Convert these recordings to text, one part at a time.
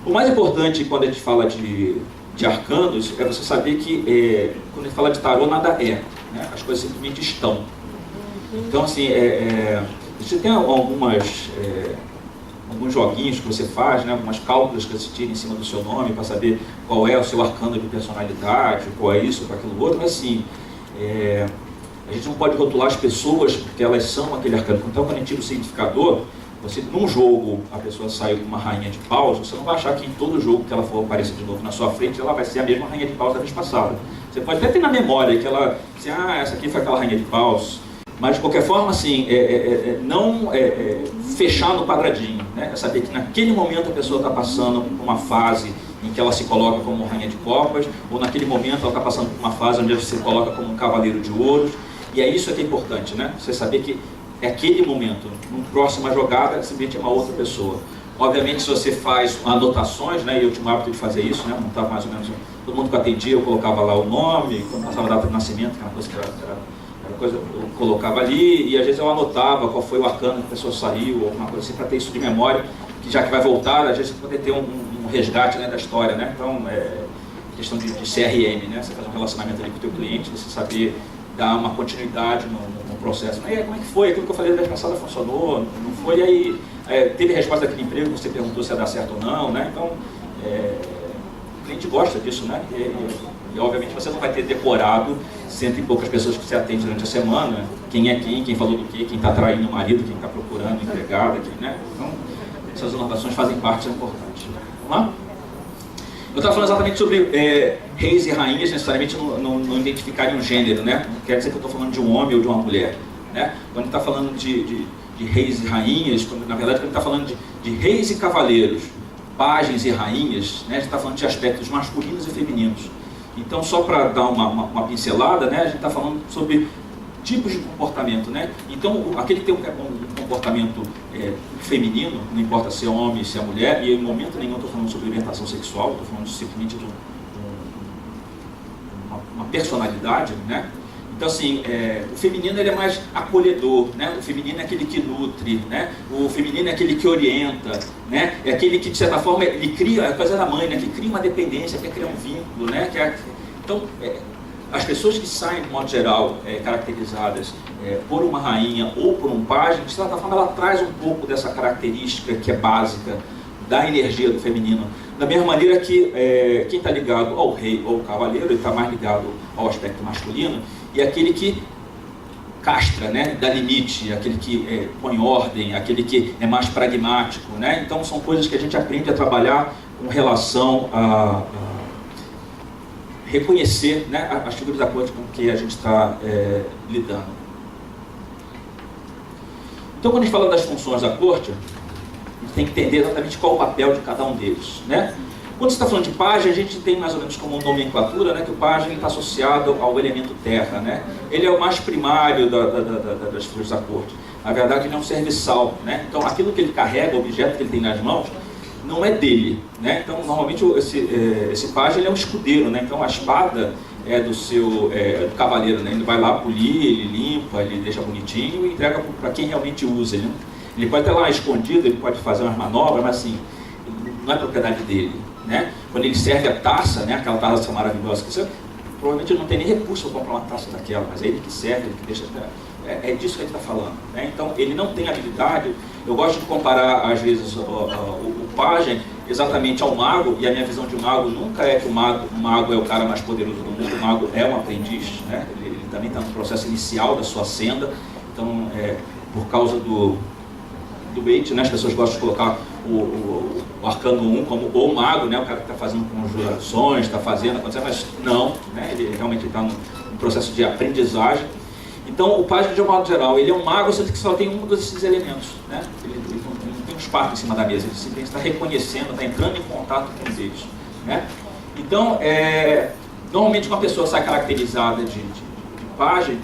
O mais importante quando a gente fala de arcanos é você saber que quando a gente fala de tarô, nada é, né? As coisas simplesmente estão. Então, assim, você tem alguns joguinhos que você faz, né? Algumas cálculos que você tira em cima do seu nome para saber qual é o seu arcano de personalidade, qual é isso, qual é aquilo outro, mas assim, a gente não pode rotular as pessoas porque elas são aquele arcano. Então, quando a gente tira o significador, num jogo a pessoa saiu com uma rainha de paus, você não vai achar que em todo jogo que ela for aparecer de novo na sua frente, ela vai ser a mesma rainha de paus da vez passada. Você pode até ter na memória que ela, assim, essa aqui foi aquela rainha de paus, mas de qualquer forma, assim, não fechar no quadradinho, né? É saber que naquele momento a pessoa está passando por uma fase em que ela se coloca como rainha de copas, ou naquele momento ela está passando por uma fase onde ela se coloca como um cavaleiro de ouros, e é isso que é importante, né? Você saber que é aquele momento, numa próxima jogada, simplesmente é uma outra pessoa. Obviamente, se você faz anotações, né, e eu tinha o hábito de fazer isso, né, montava mais ou menos, todo mundo que eu atendia, eu colocava lá o nome, quando passava a data de nascimento, que era uma coisa que era coisa, eu colocava ali, e às vezes eu anotava qual foi o arcano que a pessoa saiu, ou alguma coisa assim, para ter isso de memória, que já que vai voltar, às vezes você pode ter um resgate, né, da história, né, então, questão de CRM, né, você faz um relacionamento ali com o teu cliente, você saber dar uma continuidade no processo. Mas como é que foi? Aquilo que eu falei da vez passada funcionou? Não foi? E aí, teve resposta daquele emprego, você perguntou se ia dar certo ou não, né? Então, o cliente gosta disso, né? E obviamente você não vai ter decorado cento e poucas pessoas que você atende durante a semana, quem é quem falou do quê, quem está traindo o marido, quem está procurando empregada, né? Então, essas anotações fazem parte, são importantes. Vamos lá? Eu estava falando exatamente sobre reis e rainhas, necessariamente não identificarem um gênero, né? Não quer dizer que eu estou falando de um homem ou de uma mulher, né? Quando está falando de reis e rainhas, na verdade, quando está falando de reis e cavaleiros, pajens e rainhas, né? A gente está falando de aspectos masculinos e femininos. Então, só para dar uma pincelada, né? A gente está falando sobre tipos de comportamento, né? Então, aquele que tem um comportamento feminino, não importa se é homem, se é mulher, e em momento nenhum eu estou falando sobre orientação sexual, estou falando simplesmente de uma personalidade, né? Então, assim, o feminino ele é mais acolhedor, né? O feminino é aquele que nutre, né? O feminino é aquele que orienta, né? É aquele que, de certa forma, ele cria, é a coisa da mãe, né? Que cria uma dependência, quer criar um vínculo, né? Então, as pessoas que saem, de modo geral, caracterizadas por uma rainha ou por um pajem, de certa forma, ela traz um pouco dessa característica que é básica da energia do feminino. Da mesma maneira que quem está ligado ao rei ou ao cavaleiro, ele está mais ligado ao aspecto masculino, e aquele que castra, né, dá limite, aquele que põe ordem, aquele que é mais pragmático, né? Então, são coisas que a gente aprende a trabalhar com relação a reconhecer, né, as figuras da corte com que a gente está lidando. Então, quando a gente fala das funções da corte, a gente tem que entender exatamente qual o papel de cada um deles, né? Quando você está falando de pajem, a gente tem mais ou menos como nomenclatura, né, que o pajem está associado ao elemento terra, né? Ele é o mais primário das figuras da corte. Na verdade, ele é um serviçal, né? Então, aquilo que ele carrega, o objeto que ele tem nas mãos, não é dele, né? Então, normalmente, esse pajem ele é um escudeiro, né? Então, a espada é do cavaleiro, né? Ele vai lá polir, ele limpa, ele deixa bonitinho e entrega para quem realmente usa. Ele pode estar lá escondido, ele pode fazer umas manobras, mas assim, não é propriedade dele, né? Quando ele serve a taça, né? Aquela taça maravilhosa que você provavelmente ele não tem nem recurso para comprar uma taça daquela, mas é ele que serve, ele que deixa. É disso que a gente está falando, né? Então, ele não tem habilidade. Eu gosto de comparar, às vezes, o pajem exatamente ao mago, e a minha visão de mago nunca é que o mago é o cara mais poderoso do mundo, o mago é um aprendiz, né? Ele também está no processo inicial da sua senda. Então, por causa do bait, né? As pessoas gostam de colocar o arcano 1 como o mago, né? O cara que está fazendo conjurações, está fazendo, mas não, né? Ele realmente está no processo de aprendizagem. Então, o pajem, de um modo geral, ele é um mago, sendo que só tem um desses elementos, né? Ele não tem um espaço em cima da mesa, ele simplesmente está reconhecendo, está entrando em contato com eles, né? Então, normalmente, quando a pessoa sai caracterizada de pajem,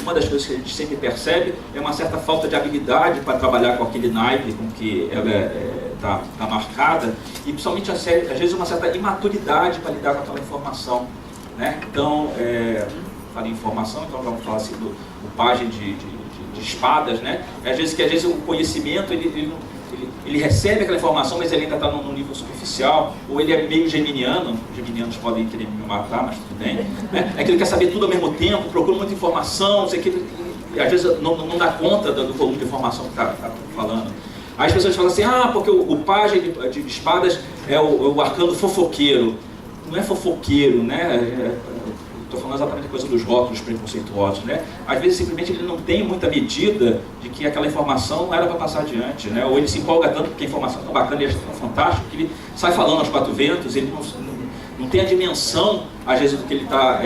uma das coisas que a gente sempre percebe é uma certa falta de habilidade para trabalhar com aquele naipe com que ela está marcada, e principalmente, às vezes, uma certa imaturidade para lidar com aquela informação, né? Então, falei informação, então vamos falar assim do pajem de espadas, né? Às vezes o conhecimento ele ele recebe aquela informação, mas ele ainda está num nível superficial, ou ele é meio geminiano, os geminianos podem querer me matar, mas tudo bem, né? É que ele quer saber tudo ao mesmo tempo, procura muita informação, não sei o que, e às vezes não dá conta do volume de informação que está falando. Aí as pessoas falam assim, porque o pajem de espadas é o arcano fofoqueiro. Não é fofoqueiro, né? Estou falando exatamente da coisa dos rótulos preconceituosos, né? Às vezes simplesmente ele não tem muita medida de que aquela informação não era para passar adiante, né? Ou ele se empolga tanto porque a informação é tão bacana e é tão fantástica que ele sai falando aos quatro ventos, ele não tem a dimensão, às vezes, do que ele está...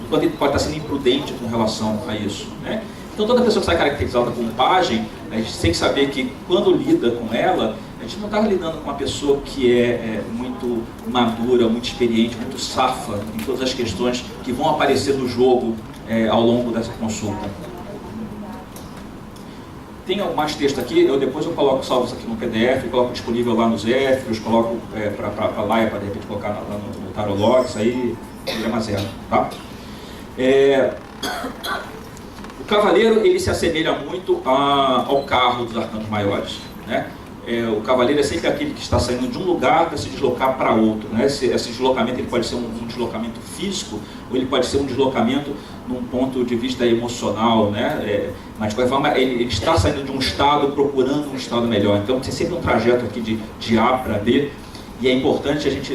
enquanto ele pode estar sendo imprudente com relação a isso, né? Então toda pessoa que sai caracterizada como pajem, a gente tem que saber que quando lida com ela, a gente não está lidando com uma pessoa que é muito madura, muito experiente, muito safa em todas as questões que vão aparecer no jogo ao longo dessa consulta. Tem mais texto aqui, depois eu coloco, salvo isso aqui no PDF, coloco disponível lá nos Éfrios, coloco para a Laia, para de repente colocar lá no Tarologs, aí problema zero, tá? O cavaleiro, ele se assemelha muito ao carro dos arcanos maiores, né? O cavaleiro é sempre aquele que está saindo de um lugar para se deslocar para outro, né? Esse deslocamento ele pode ser um deslocamento físico, ou ele pode ser um deslocamento num ponto de vista emocional, né? Mas de qualquer forma ele está saindo de um estado procurando um estado melhor. Então tem sempre um trajeto aqui de A para B, e é importante a gente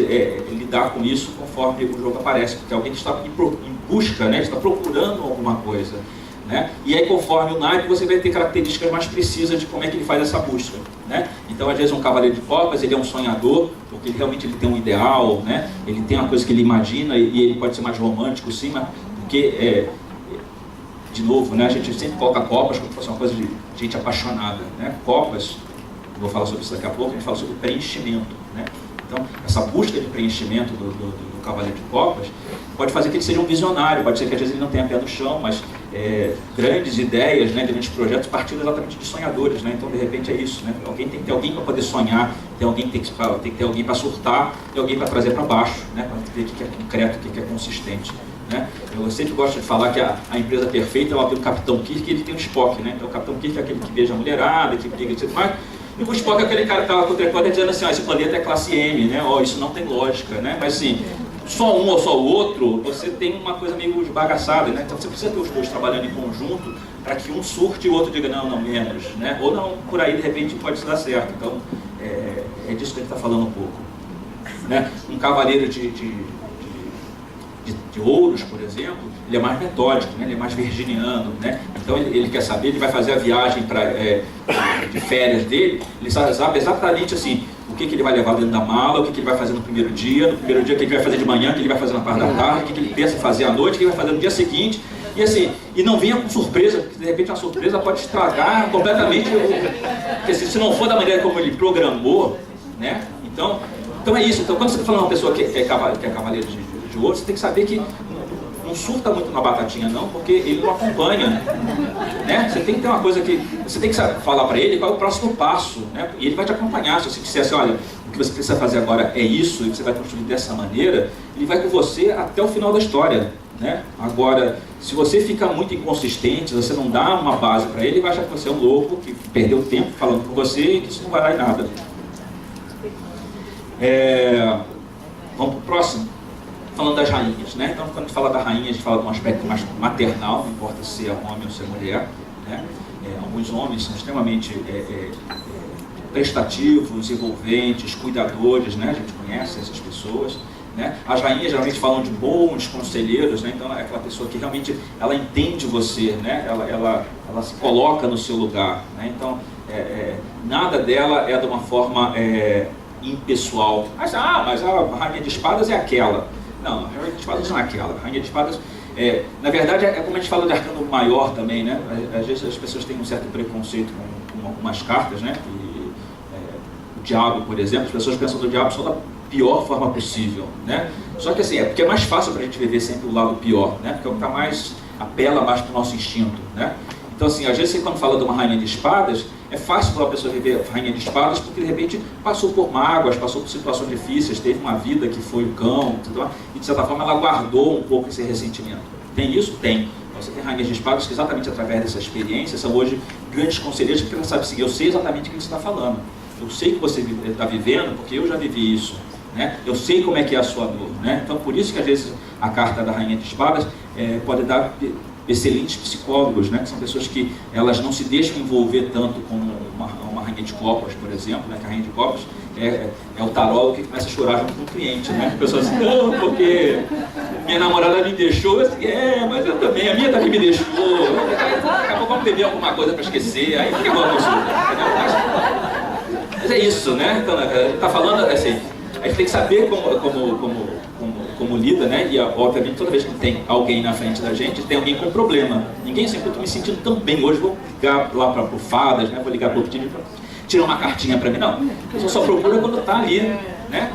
lidar com isso conforme o jogo aparece, porque alguém está em busca, né? Está procurando alguma coisa, né? E aí, conforme o naipe, você vai ter características mais precisas de como é que ele faz essa busca, né? Então, às vezes, um cavaleiro de copas, ele é um sonhador, porque realmente ele tem um ideal, né? Ele tem uma coisa que ele imagina, e ele pode ser mais romântico, sim, mas porque, de novo, né? A gente sempre coloca copas como se fosse uma coisa de gente apaixonada, né? Copas, eu vou falar sobre isso daqui a pouco, a gente fala sobre preenchimento, né? Então, essa busca de preenchimento do cavaleiro de copas pode fazer que ele seja um visionário, pode ser que às vezes ele não tenha pé no chão, mas grandes ideias, né, grandes projetos partindo exatamente de sonhadores, né? Então, de repente, é isso, né? Tem que ter alguém para poder sonhar, tem que ter alguém para surtar, tem alguém para trazer para baixo, né? Para ver o que é concreto, o que é consistente, né? Eu sempre gosto de falar que a empresa perfeita, ela tem o Capitão Kirk e ele tem o Spock, né? Então, o Capitão Kirk é aquele que beija a mulherada, que briga e tudo mais. E o Spock é aquele cara que estava com o tricô dizendo assim, esse planeta é classe M, né? Isso não tem lógica, né? Mas assim, só um ou só o outro, você tem uma coisa meio desbagaçada, né? Então você precisa ter os dois trabalhando em conjunto para que um surte e o outro diga não menos, né? Ou não, por aí de repente pode dar certo. Então é disso que a gente está falando um pouco, né? Um cavaleiro de ouros, por exemplo, ele é mais metódico, né? Ele é mais virginiano, né? Então ele quer saber, ele vai fazer a viagem de férias dele, ele sabe exatamente assim, o que ele vai levar dentro da mala, o que ele vai fazer no primeiro dia, o que ele vai fazer de manhã, o que ele vai fazer na parte da tarde, o que ele pensa em fazer à noite, o que ele vai fazer no dia seguinte, e assim, e não venha com surpresa, porque de repente a surpresa pode estragar completamente, porque se não for da maneira como ele programou, né? Então é isso. Então quando você está falando de uma pessoa que é cavaleiro de ouro, você tem que saber que não surta muito na batatinha não, porque ele não acompanha, né? Você tem que ter uma coisa que você tem que falar para ele qual é o próximo passo, né? E ele vai te acompanhar. Se você disser assim, olha, o que você precisa fazer agora é isso, e você vai construir dessa maneira, ele vai com você até o final da história, né? Agora, se você fica muito inconsistente, você não dá uma base para ele, ele vai achar que você é um louco, que perdeu tempo falando com você e que isso não vai dar em nada. Vamos para o próximo? Falando das rainhas, né? Então, quando a gente fala da rainha, a gente fala de um aspecto mais maternal, não importa se é homem ou se é mulher, né? Alguns homens são extremamente prestativos, envolventes, cuidadores, né? A gente conhece essas pessoas, né? As rainhas geralmente falam de bons conselheiros, né? Então, é aquela pessoa que realmente ela entende você, né? Ela se coloca no seu lugar, né? Então, nada dela é de uma forma impessoal. Mas a rainha de espadas é aquela. Não, a rainha de espadas não é aquela. A rainha de espadas, na verdade, é como a gente fala de arcano maior também, né? Às vezes as pessoas têm um certo preconceito com algumas cartas, né? O diabo, por exemplo, as pessoas pensam do diabo só da pior forma possível, né? Só que assim, porque é mais fácil para a gente viver sempre o lado pior, né? Porque é o que apela mais para o nosso instinto, né? Então assim, às vezes quando fala de uma rainha de espadas, é fácil para uma pessoa viver rainha de espadas porque de repente passou por mágoas, passou por situações difíceis, teve uma vida que foi o cão, e de certa forma ela guardou um pouco esse ressentimento. Tem isso? Tem. Então, você tem rainhas de espadas que exatamente através dessa experiência são hoje grandes conselheiros, porque ela sabe seguir, eu sei exatamente o que você está falando, eu sei que você está vivendo, porque eu já vivi isso, né? Eu sei como é que é a sua dor, né? Então, por isso que às vezes a carta da rainha de espadas pode dar excelentes psicólogos, né? Que são pessoas que elas não se deixam envolver tanto como uma rainha de copas, por exemplo, né? Que a rainha de copas é o tarólogo que começa a chorar junto com o cliente, né? A pessoa diz, não, porque minha namorada me deixou, assim, mas eu também, a minha também me deixou, daqui a pouco vamos beber alguma coisa para esquecer, aí fica bom isso, mas é isso, né? Então, tá falando assim, a gente tem que saber como lida, né? E obviamente toda vez que tem alguém na frente da gente, tem alguém com problema. Ninguém sempre está me sentindo tão bem. Hoje vou ligar lá para o Fadas, né? Vou ligar para o Tini para tirar uma cartinha para mim. Não, a pessoa só procura quando está ali, né?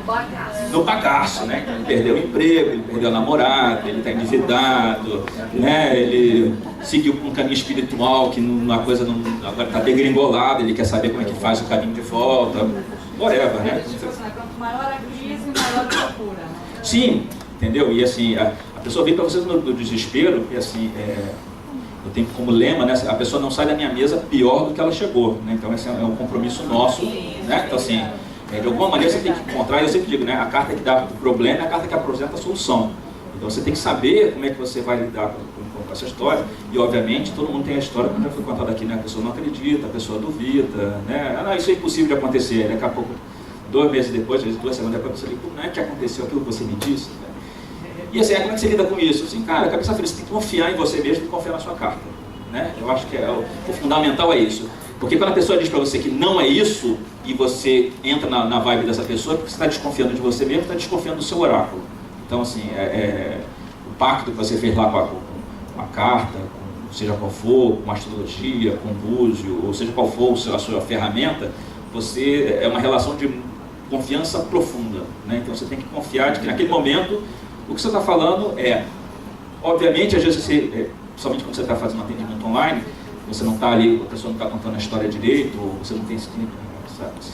No bagaço, né? Ele perdeu o emprego, ele perdeu a namorada, ele está endividado, né? Ele seguiu um caminho espiritual que uma coisa não, agora está degringolada, ele quer saber como é que faz o caminho de volta. Whatever, né? Quanto maior a crise, maior a procura. Sim, entendeu? E assim, a pessoa vem para vocês no desespero, e assim, eu tenho como lema, né? A pessoa não sai da minha mesa pior do que ela chegou, né? Então esse é um compromisso nosso, né? Então assim, de alguma maneira você tem que encontrar, eu sempre digo, né? A carta que dá o problema é a carta que apresenta a solução. Então você tem que saber como é que você vai lidar com essa história, e obviamente todo mundo tem a história, como já foi contado aqui, né? A pessoa não acredita, a pessoa duvida, né? Não, isso é impossível de acontecer, daqui a pouco, 2 meses depois, às vezes 2 semanas depois, você diz, como é que aconteceu aquilo que você me disse? E assim, como é que você lida com isso? Assim, cara, cabeça fria, você tem que confiar em você mesmo e confiar na sua carta, né? Eu acho que o fundamental é isso. Porque quando a pessoa diz para você que não é isso, e você entra na vibe dessa pessoa, é porque você está desconfiando de você mesmo, está desconfiando do seu oráculo. Então, assim, o pacto que você fez lá com a carta, seja qual for, com astrologia, com búzio, ou seja qual for a sua ferramenta, é uma relação de confiança profunda, né? Então você tem que confiar de que naquele momento o que você está falando obviamente, às vezes você, somente quando você está fazendo um atendimento online, você não está ali, a pessoa não está contando a história direito, ou você não tem esse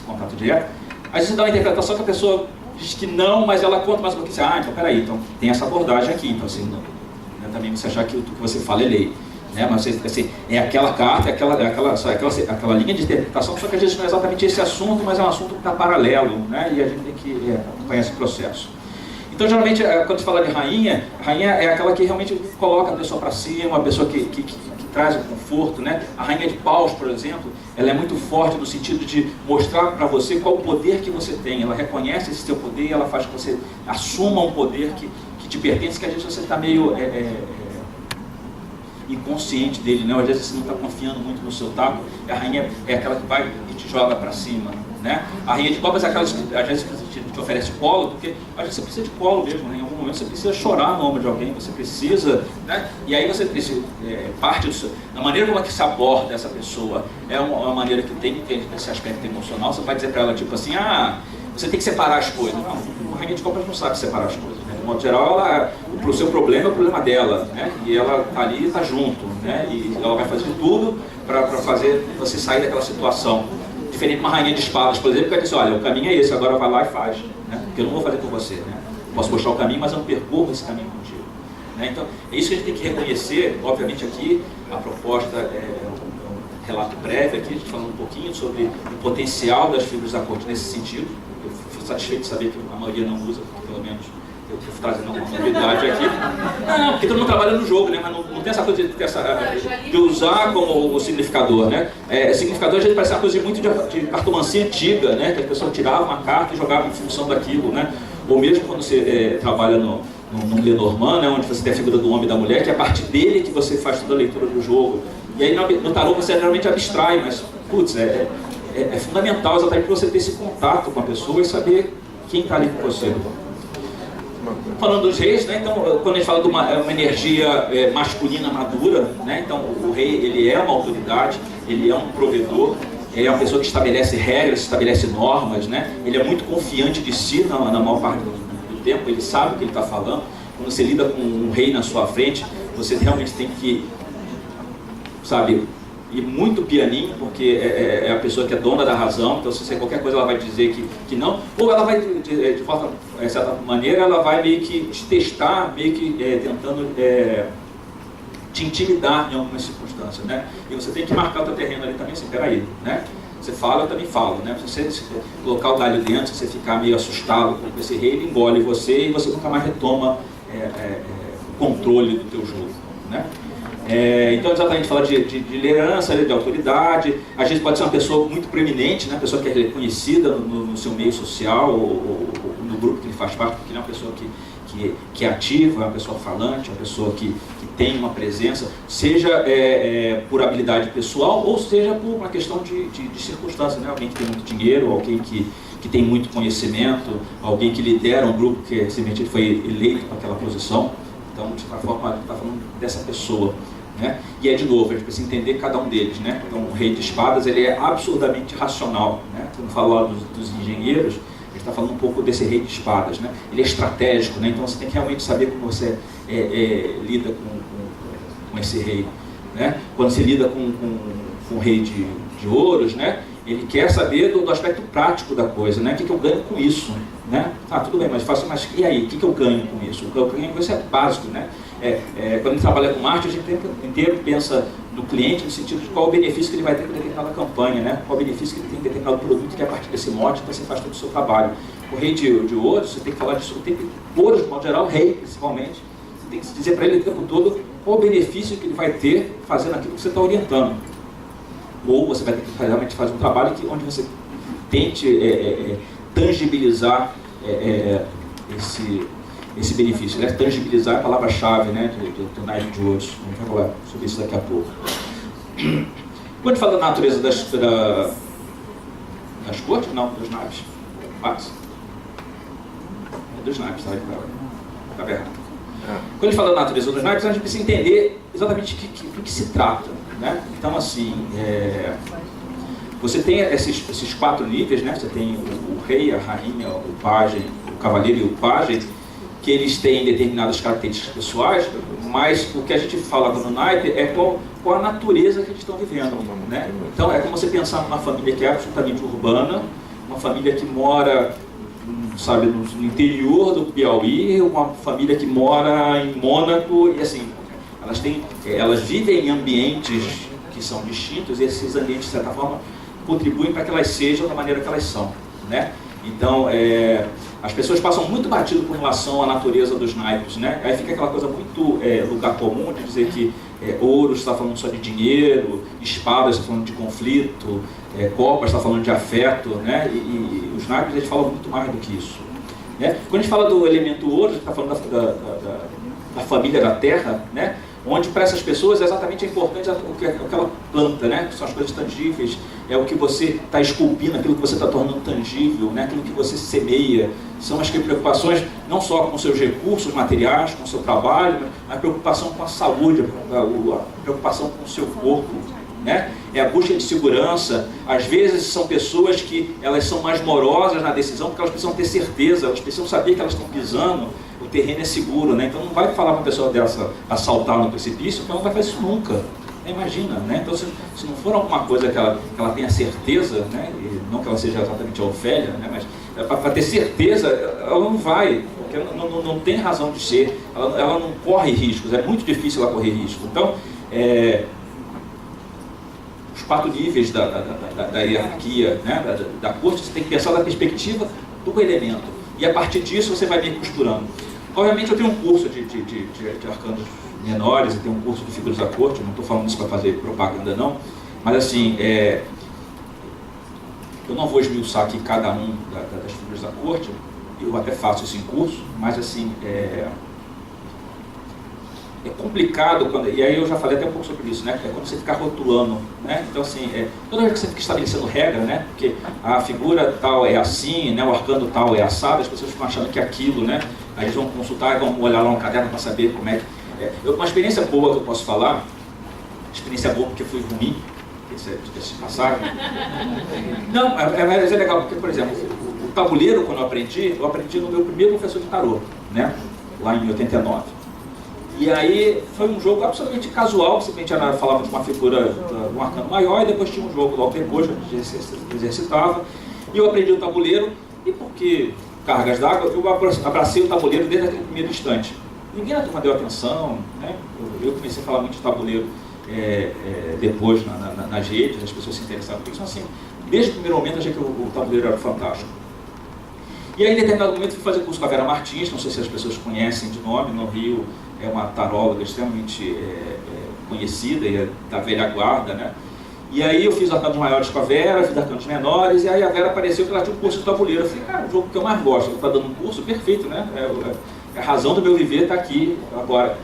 contato direto, às vezes você dá uma interpretação que a pessoa diz que não, mas ela conta mais um pouquinho, então peraí, então tem essa abordagem aqui, então assim, também você achar que o que você fala é lei. Né? Mas assim, é aquela carta, aquela linha de interpretação, só que às vezes não é exatamente esse assunto, mas é um assunto que está paralelo, né? E a gente tem que acompanhar esse processo. Então, geralmente, quando se fala de rainha, a rainha é aquela que realmente coloca a pessoa para cima, a pessoa que traz o conforto, né? A rainha de paus, por exemplo, ela é muito forte no sentido de mostrar para você qual o poder que você tem. Ela reconhece esse seu poder e ela faz que você assuma um poder que te pertence, que às vezes você está meio inconsciente dele, né? Às vezes você não está confiando muito no seu taco. A rainha é aquela que vai e te joga para cima, né? A rainha de copas é aquela que às vezes te oferece colo, porque às vezes você precisa de colo mesmo, né? Em algum momento você precisa chorar no ombro de alguém, você precisa, né? E aí você precisa, parte do seu, a maneira como é que se aborda essa pessoa é uma maneira que tem que ter esse aspecto emocional. Você vai dizer para ela tipo assim, você tem que separar as coisas. Não, a rainha de copas não sabe separar as coisas, né? De modo geral, o seu problema é o problema dela, né? E ela tá ali, está junto, né? E ela vai fazer de tudo para fazer você sair daquela situação. Diferente de uma rainha de espadas, por exemplo, que vai dizer, olha, o caminho é esse, agora vai lá e faz, né? Porque eu não vou fazer por você, né? Eu posso mostrar o caminho, mas eu não percorro esse caminho contigo, né? Então, é isso que a gente tem que reconhecer. Obviamente aqui, a proposta um relato breve aqui, a gente falando um pouquinho sobre o potencial das fibras da corte nesse sentido. Eu fico satisfeito de saber que a maioria não usa, porque pelo menos eu estou trazendo uma novidade aqui. Não, porque todo mundo trabalha no jogo, né? Mas não tem essa coisa de usar como o significador, né? Significador às vezes parece uma coisa muito de cartomancia antiga, né? Que a pessoa tirava uma carta e jogava em função daquilo, né? Ou mesmo quando você trabalha no Lenormand, né? Onde você tem a figura do homem e da mulher, que é a partir dele que você faz toda a leitura do jogo. E aí no tarô você geralmente abstrai, mas, putz, é fundamental exatamente para você ter esse contato com a pessoa e saber quem está ali com você. Falando dos reis, né? Então, quando a gente fala de uma energia masculina madura, né? Então o rei, ele é uma autoridade, ele é um provedor, ele é uma pessoa que estabelece regras, estabelece normas, né? Ele é muito confiante de si na maior parte do tempo, ele sabe o que ele está falando. Quando você lida com um rei na sua frente, você realmente tem que, sabe, ir muito pianinho, porque é a pessoa que é dona da razão. Então, se qualquer coisa ela vai dizer que não, ou ela vai, de certa maneira, ela vai meio que te testar, meio que tentando te intimidar em algumas circunstâncias, né? E você tem que marcar o teu terreno ali também, assim, peraí, né? Você fala, eu também falo, né? Se você colocar o galho dentro, se você ficar meio assustado com esse rei, ele engole você e você nunca mais retoma o controle do teu jogo, né? Então, exatamente, fala de liderança, de autoridade. Às vezes pode ser uma pessoa muito preeminente, né? Uma pessoa que é reconhecida no seu meio social ou no grupo que ele faz parte, porque ele é uma pessoa que é ativa, uma pessoa falante, uma pessoa que tem uma presença, seja por habilidade pessoal ou seja por uma questão de circunstância, né? Alguém que tem muito dinheiro, alguém que tem muito conhecimento, alguém que lidera um grupo que simplesmente foi eleito para aquela posição. Então, de certa forma, está falando dessa pessoa, né? E de novo, a gente precisa entender cada um deles, né? Então, o rei de espadas, ele é absurdamente racional, né? Quando fala lá dos engenheiros, a gente está falando um pouco desse rei de espadas, né? Ele é estratégico, né? Então você tem que realmente saber como você lida com esse rei, né? Quando você lida com o rei de ouros, né? Ele quer saber do aspecto prático da coisa, né? O que eu ganho com isso, né? Ah, tudo bem, mas e aí? O que eu ganho com isso? O que eu ganho com isso é básico, né? Quando a gente trabalha com arte, a gente o tempo inteiro pensa no cliente no sentido de qual o benefício que ele vai ter com determinada campanha, né? Qual o benefício que ele tem em determinado produto que é a partir desse mote, então você faz todo o seu trabalho. O rei de ouros, você tem que falar disso o tempo ouros, de modo geral, o rei principalmente, você tem que dizer para ele o tempo todo qual o benefício que ele vai ter fazendo aquilo que você está orientando. Ou você vai ter que realmente fazer um trabalho onde você tente tangibilizar esse benefício, né? Tangibilizar é a palavra-chave, né, do naipe de ouros. A gente vai falar sobre isso daqui a pouco. Quando a gente fala da natureza das cortes, não, dos naipes. Dos naipes, tá? Estava errado. Quando a gente fala da natureza dos naipes, a gente precisa entender exatamente do que se trata, né? Então, assim, você tem esses 4 níveis, né? Você tem o rei, a rainha, o pajem, o cavaleiro e o pajem, que eles têm determinadas características pessoais, mas o que a gente fala no naipe é qual a natureza que eles estão vivendo, né? Então, é como você pensar numa família que é absolutamente urbana, uma família que mora, sabe, no interior do Piauí, uma família que mora em Mônaco, e assim, elas vivem em ambientes que são distintos, e esses ambientes, de certa forma, contribuem para que elas sejam da maneira que elas são, né? Então, as pessoas passam muito batido com relação à natureza dos naipes, né? Aí fica aquela coisa muito lugar comum de dizer que ouros está falando só de dinheiro, espadas está falando de conflito, copas está falando de afeto, né? E os naipes, eles falam muito mais do que isso, né? Quando a gente fala do elemento ouro, a gente está falando da família da terra, né? Onde para essas pessoas é exatamente importante o que aquela planta, né? Que são as coisas tangíveis, é o que você está esculpindo, aquilo que você está tornando tangível, né? Aquilo que você semeia. São as preocupações não só com seus recursos materiais, com o seu trabalho, mas a preocupação com a saúde, a preocupação com o seu corpo, né? É a busca de segurança. Às vezes são pessoas que elas são mais morosas na decisão porque elas precisam ter certeza, elas precisam saber que elas estão pisando, o terreno é seguro, né? Então não vai falar para uma pessoa dessa a saltar no precipício, porque ela não vai fazer isso nunca. Imagina, né? Então se não for alguma coisa que ela tenha certeza, né? E não que ela seja exatamente a Ofélia, né? Mas para ter certeza, ela não vai, porque não tem razão de ser, ela não corre riscos, é muito difícil ela correr risco. Então, os 4 níveis da hierarquia, né? da corte, você tem que pensar da perspectiva do elemento, e a partir disso você vai meio costurando. Obviamente eu tenho um curso de arcanos menores, eu tenho um curso de figuras da corte, eu não estou falando isso para fazer propaganda não, mas assim, eu não vou esmiuçar aqui cada um das figuras da corte, eu até faço isso em curso, mas assim, é complicado, e aí eu já falei até um pouco sobre isso, né? É quando você fica rotulando, né? Então assim, toda vez que você fica estabelecendo regra, né? Porque a figura tal é assim, né? O arcano tal é assado, as pessoas ficam achando que é aquilo, né? Aí eles vão consultar e vão olhar lá no caderno para saber como é que... Uma experiência boa que eu posso falar, experiência boa porque foi ruim, esse passagem. Não, mas é legal, porque, por exemplo, o tabuleiro, quando eu aprendi no meu primeiro professor de tarô, né? Lá em 89. E aí foi um jogo absolutamente casual, simplesmente falava de uma figura, um arcano maior, e depois tinha um jogo logo depois, a gente exercitava, e eu aprendi o tabuleiro, e porque cargas d'água, eu abracei o tabuleiro desde aquele primeiro instante. Ninguém na turma deu atenção, né? Eu comecei a falar muito de tabuleiro depois nas redes, as pessoas se interessaram por isso, assim, desde o primeiro momento achei que o tabuleiro era fantástico. E aí, em determinado momento, fui fazer curso com a Vera Martins, não sei se as pessoas conhecem de nome, no Rio é uma taróloga extremamente conhecida e é da velha guarda, né? E aí eu fiz arcanos maiores com a Vera, fiz arcanos menores, e aí a Vera apareceu que ela tinha um curso de tabuleiro. Eu falei, cara, o jogo que eu mais gosto, ela está dando um curso perfeito, né? A razão do meu viver está aqui agora.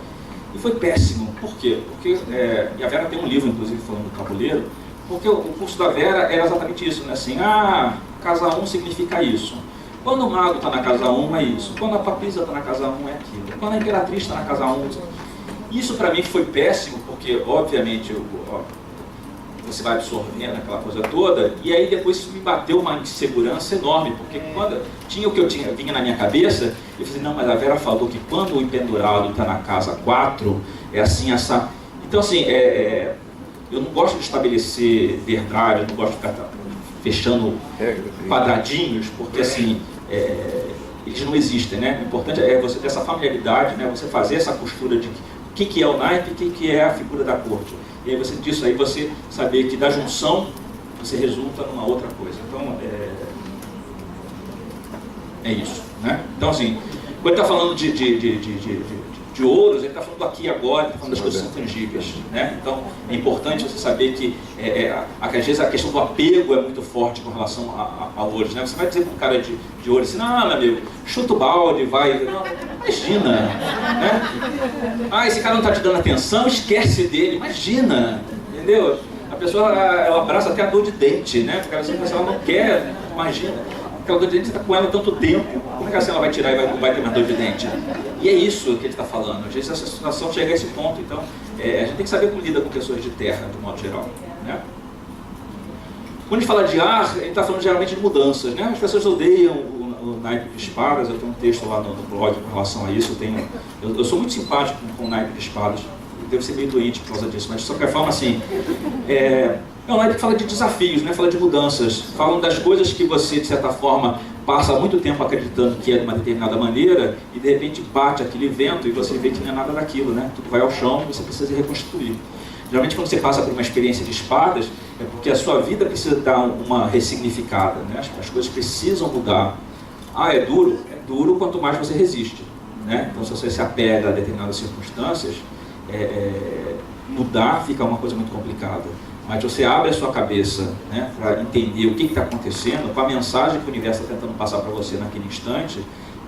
E foi péssimo. Por quê? Porque, e a Vera tem um livro, inclusive, falando do tabuleiro, porque o curso da Vera era exatamente isso, né? Assim, casa 1 significa isso. Quando o mago está na casa 1 é isso. Quando a papisa está na casa 1 é aquilo. Quando a imperatriz está na casa 1... Isso para mim foi péssimo, porque, obviamente, você vai absorvendo aquela coisa toda, e aí depois isso me bateu uma insegurança enorme, porque quando tinha o que vinha na minha cabeça, eu falei, não, mas a Vera falou que quando o empendurado está na casa 4, é assim, essa... Então, assim, eu não gosto de estabelecer verdade, eu não gosto de ficar fechando quadradinhos, porque, assim, eles não existem, né? O importante é você ter essa familiaridade, né? Você fazer essa costura de o que é o naipe e o que é a figura da corte. E aí disso aí você saber que da junção você resulta numa outra coisa. Então, é isso, né? Então, assim, quando ele está falando de ouros, ele está falando do aqui e agora, ele está falando das coisas que são tangíveis, né? Então, é importante você saber que, às vezes, a questão do apego é muito forte com relação a ouros, né? Você vai dizer para um cara de ouro assim, não, meu amigo, chuta o balde, vai... Não, imagina, né? Esse cara não está te dando atenção, esquece dele, imagina, entendeu? A pessoa, ela abraça até a dor de dente, né? Porque ela não quer, imagina. Aquela dor de dente está com ela tanto tempo, como é que assim ela vai tirar e vai ter mais dor de dente? E é isso que ele está falando, às vezes essa situação chega a esse ponto, então a gente tem que saber como lida com pessoas de terra, de modo geral, né? Quando a gente fala de ar, a gente está falando geralmente de mudanças, né? As pessoas odeiam o naipe de espadas, eu tenho um texto lá no blog com relação a isso, eu sou muito simpático com o naipe de espadas, eu devo ser meio doente por causa disso, mas de qualquer forma, assim, é um naipe que fala de desafios, né? Fala de mudanças, falam das coisas que você, de certa forma, passa muito tempo acreditando que é de uma determinada maneira e de repente bate aquele vento e você vê que não é nada daquilo, né? Tudo vai ao chão e você precisa reconstituir. Geralmente quando você passa por uma experiência de espadas, é porque a sua vida precisa dar uma ressignificada, né? As coisas precisam mudar. É duro? É duro quanto mais você resiste, né? Então se você se apega a determinadas circunstâncias, mudar fica uma coisa muito complicada. Mas você abre a sua cabeça, né, para entender o que está acontecendo, com a mensagem que o universo está tentando passar para você naquele instante,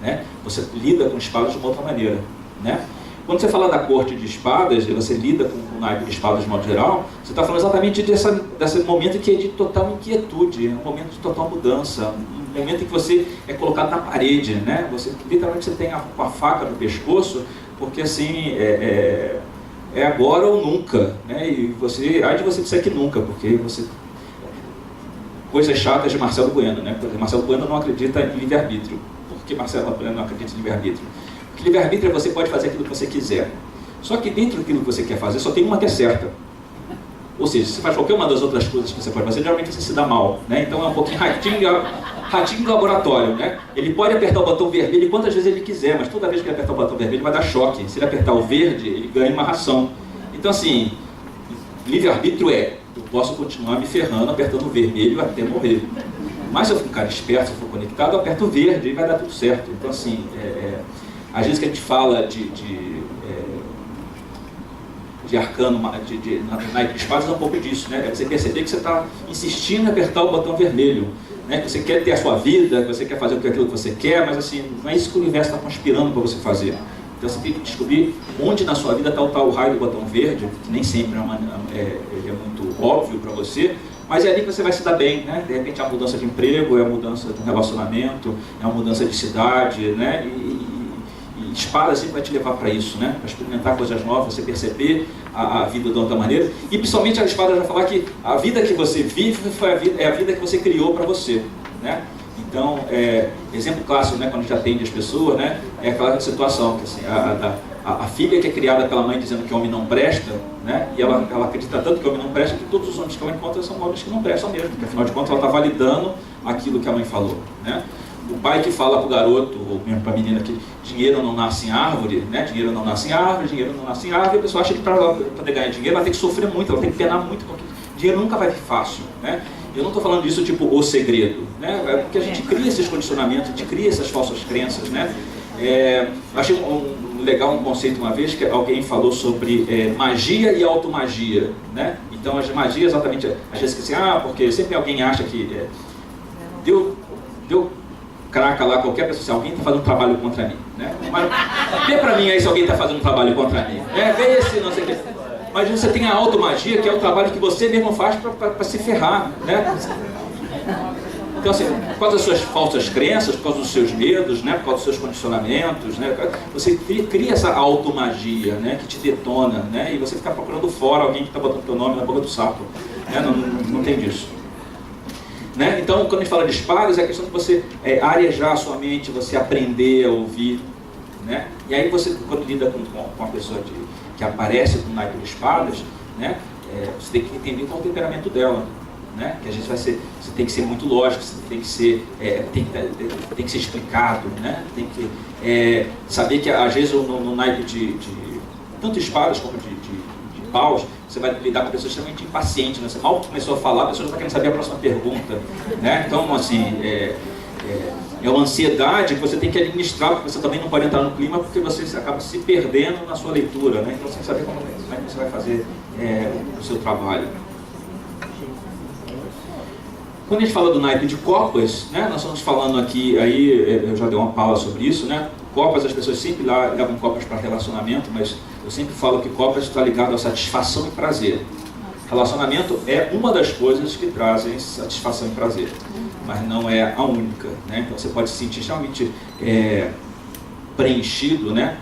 né, você lida com espadas de uma outra maneira, né? Quando você fala da corte de espadas, e você lida com o naipe de espadas de modo geral, você está falando exatamente desse momento que é de total inquietude, é um momento de total mudança, um momento em que você é colocado na parede, né? Literalmente você tem a faca no pescoço, porque assim, é agora ou nunca, né? E aí de você disser que nunca, porque você... Coisas chatas de Marcelo Bueno, né? Porque Marcelo Bueno não acredita em livre-arbítrio. Por que Marcelo Bueno não acredita em livre-arbítrio? Porque livre-arbítrio é você pode fazer aquilo que você quiser. Só que dentro daquilo que você quer fazer, só tem uma que é certa. Ou seja, se você faz qualquer uma das outras coisas que você pode fazer, geralmente você se dá mal, né? Então é um pouquinho ratinho do laboratório, né? Ele pode apertar o botão vermelho quantas vezes ele quiser, mas toda vez que ele apertar o botão vermelho vai dar choque. Se ele apertar o verde, ele ganha uma ração. Então assim, livre-arbítrio eu posso continuar me ferrando apertando o vermelho até morrer. Mas se eu for um cara esperto, se eu for conectado, eu aperto o verde e vai dar tudo certo. Então assim, às vezes que a gente fala de arcano, naipe de espadas é um pouco disso, né? É você perceber que você está insistindo em apertar o botão vermelho, né? Que você quer ter a sua vida, que você quer fazer aquilo que você quer, mas assim, não é isso que o universo está conspirando para você fazer. Então você tem que descobrir onde na sua vida está o raio do botão verde, que nem sempre ele é muito óbvio para você, mas é ali que você vai se dar bem, né? De repente é uma mudança de emprego, é uma mudança de um relacionamento, é uma mudança de cidade, né? E espada sempre vai te levar para isso, né? Para experimentar coisas novas, você perceber a vida de outra maneira. E principalmente a espada vai falar que a vida que você vive é a vida que você criou para você, né? Então, exemplo clássico, né? Quando a gente atende as pessoas, né? É aquela situação que assim, a filha que é criada pela mãe dizendo que o homem não presta, né? E ela acredita tanto que o homem não presta que todos os homens que ela encontra são homens que não prestam mesmo, porque afinal de contas ela está validando aquilo que a mãe falou, né? o pai que fala para o garoto, ou mesmo para a menina, que dinheiro não nasce em árvore, né? Dinheiro não nasce em árvore, dinheiro não nasce em árvore, e a pessoa acha que para poder ganhar dinheiro ela tem que sofrer muito, ela tem que penar muito, porque dinheiro nunca vai vir fácil, né? Eu não estou falando disso tipo o segredo, né? É porque a gente cria esses condicionamentos, a gente cria essas falsas crenças, né? Achei legal um conceito uma vez que alguém falou sobre magia e automagia, né? Então a magia exatamente, às vezes que assim, porque sempre alguém acha que deu craca lá qualquer pessoa, se alguém está fazendo um trabalho contra mim, né? Mas vê para mim aí se alguém está fazendo um trabalho contra mim, vê se não sei o que. Mas você tem a automagia, que é o trabalho que você mesmo faz para se ferrar, né? Então, assim, por causa das suas falsas crenças, por causa dos seus medos, né? Por causa dos seus condicionamentos, né? Você cria essa automagia, né? Que te detona, né? E você fica procurando fora alguém que está botando teu nome na boca do sapo, né? Não tem disso. Né? Então, quando a gente fala de espadas, é a questão de você arejar a sua mente, você aprender a ouvir, né? E aí você, quando lida com uma pessoa que aparece com naipe de espadas, né? Você tem que entender qual é o temperamento dela, né? Que às vezes você tem que ser muito lógico, você tem que ser, tem que ser explicado, né? Tem que saber que às vezes no naipe de tanto espadas como de paus, você vai lidar com pessoas extremamente impacientes, né? Você mal começou a falar, a pessoa já está querendo saber a próxima pergunta, né? Então, assim, é uma ansiedade que você tem que administrar, porque você também não pode entrar no clima, porque você acaba se perdendo na sua leitura, né? Então você tem que saber como é que você vai fazer o seu trabalho. Quando a gente fala do naipe de copas, né? Nós estamos falando aqui, aí eu já dei uma pausa sobre isso, né? Copas, as pessoas sempre levam copas para relacionamento, mas eu sempre falo que copas está ligado a satisfação e prazer. Relacionamento é uma das coisas que trazem satisfação e prazer, mas não é a única, né? Então você pode se sentir extremamente preenchido, né?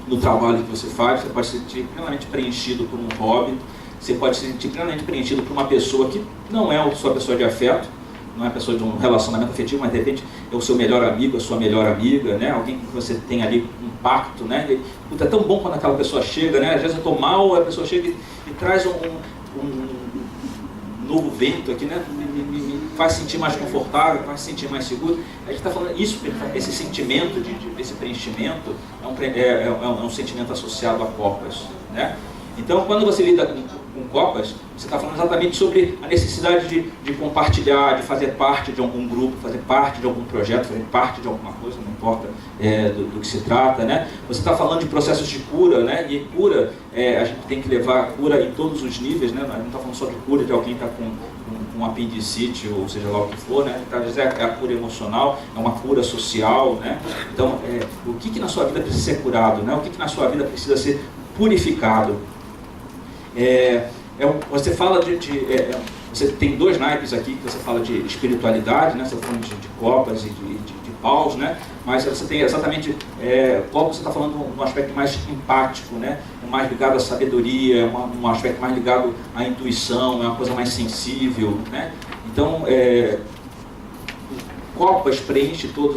No trabalho que você faz, você pode se sentir plenamente preenchido por um hobby, você pode se sentir plenamente preenchido por uma pessoa que não é a sua pessoa de afeto, não é a pessoa de um relacionamento afetivo, mas de repente é o seu melhor amigo, a sua melhor amiga, né? Alguém que você tem ali um pacto, né? E, é tão bom quando aquela pessoa chega, né? Às vezes eu estou mal, a pessoa chega e traz um novo vento aqui, né? Me faz sentir mais confortável, faz sentir mais seguro. A gente está falando isso, esse sentimento desse preenchimento é um sentimento associado a copas, né? Então, quando você lida com copas, você está falando exatamente sobre a necessidade de compartilhar, de fazer parte de algum grupo, fazer parte de algum projeto, fazer parte de alguma coisa, não importa do que se trata, né? Você está falando de processos de cura, né? E cura, a gente tem que levar a cura em todos os níveis, né? A gente não está falando só de cura de alguém que está com apendicite, ou seja lá o que for, né? Às vezes é a cura emocional, é uma cura social, né? Então, o que na sua vida precisa ser curado, né? O que na sua vida precisa ser purificado? Você fala você tem dois naipes aqui que você fala de espiritualidade, né? Você está falando de copas e de paus, né? Mas você tem exatamente copas, você está falando de um aspecto mais empático, né? Mais ligado à sabedoria, um aspecto mais ligado à intuição, é uma coisa mais sensível, né? Então, copas preenche todos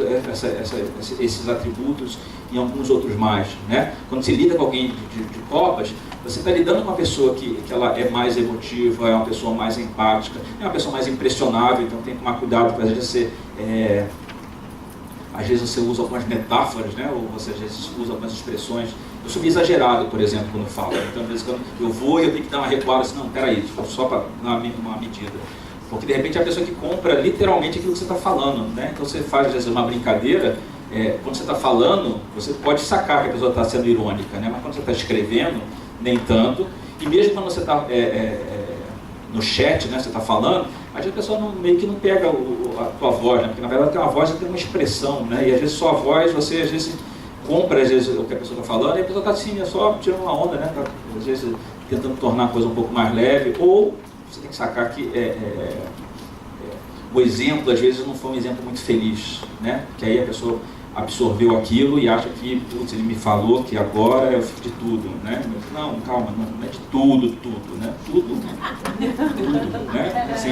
esses atributos e alguns outros mais, né? Quando você lida com alguém de copas, você está lidando com uma pessoa que ela é mais emotiva, é uma pessoa mais empática, é uma pessoa mais impressionável, então tem que tomar cuidado, porque às vezes você usa algumas metáforas, né? Ou você às vezes usa algumas expressões. Eu sou exagerado, por exemplo, quando eu falo. Então, às vezes eu vou e eu tenho que dar uma recuada, assim, não, peraí, só para dar uma medida. Porque de repente é a pessoa que compra literalmente aquilo que você está falando, né? Então você faz às vezes uma brincadeira, quando você está falando, você pode sacar que a pessoa está sendo irônica, né? Mas quando você está escrevendo, nem tanto. E mesmo quando você está no chat, né? Você está falando, às vezes a pessoa meio que não pega a tua voz, né? Porque na verdade tem uma voz e tem uma expressão, né? E às vezes só a voz, você às vezes compra às vezes o que a pessoa está falando, e a pessoa está assim, só tirando uma onda, né? Às vezes tentando tornar a coisa um pouco mais leve, ou você tem que sacar que o exemplo, às vezes, não foi um exemplo muito feliz, né? Que aí a pessoa absorveu aquilo e acha que, putz, ele me falou que agora eu fiz de tudo, né? Não, calma, não é de tudo, né? Tudo, né? Assim,